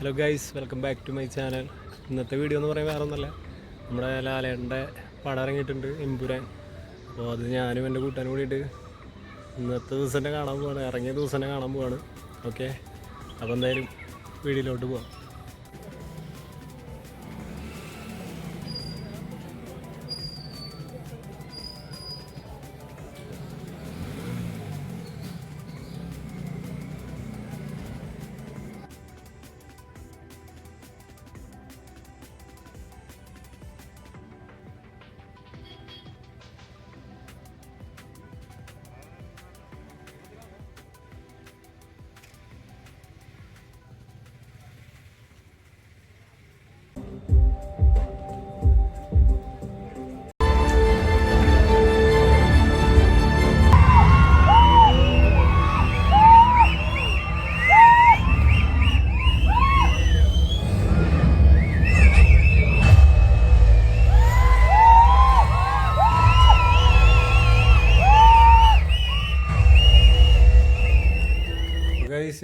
Hello guys, welcome back to my channel. ഇന്നത്തെ video എന്ന് പറയുമ്പോൾ വേറെ ഒന്നുമല്ല, നമ്മുടെ ലാലേട്ടൻ്റെ പടം ഇറങ്ങിയിട്ടുണ്ട്, എമ്പുരാൻ. അപ്പോൾ അത് ഞാനും എൻ്റെ കൂട്ടാനും കൂടിയിട്ട് ഇന്നത്തെ ദിവസം തന്നെ കാണാൻ പോവാണ്, ഇറങ്ങിയ ദിവസം തന്നെ കാണാൻ പോവാണ്. ഓക്കെ, അപ്പോൾ എന്തായാലും വീഡിയോയിലോട്ട് പോവാം.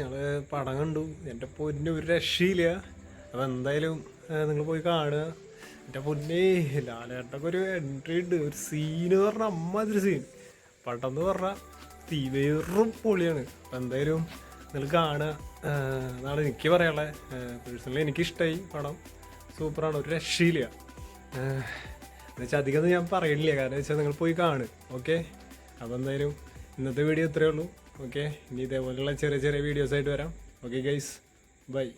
ഞങ്ങൾ പടം കണ്ടു, എൻ്റെ പൊന്നെ ഒരു രക്ഷയില്ല. അപ്പോൾ എന്തായാലും നിങ്ങൾ പോയി കാണുക. എൻ്റെ പൊന്നേ, ലാലേട്ടൊക്കെ ഒരു എൻട്രി ഉണ്ട്, ഒരു സീന് പറഞ്ഞാൽ അമ്മാതിരി സീൻ. പടം എന്ന് പറഞ്ഞാൽ വെറും പൊളിയാണ്. അപ്പം എന്തായാലും നിങ്ങൾ കാണുക. അതാണ് എനിക്ക് പറയാനുള്ളത്. പേഴ്സണലി എനിക്കിഷ്ടമായി പടം, സൂപ്പറാണ്, ഒരു രക്ഷയില്ല. എന്നുവെച്ചാൽ അധികം ഞാൻ പറയണില്ല, കാരണം വെച്ചാൽ നിങ്ങൾ പോയി കാണുക. ഓക്കെ, അപ്പോൾ എന്തായാലും ഇന്നത്തെ വീഡിയോ ഇത്രയേ ഉള്ളൂ. ഓക്കെ, ഇനി ഇതേപോലെയുള്ള ചെറിയ ചെറിയ വീഡിയോസായിട്ട് വരാം. Okay guys, by.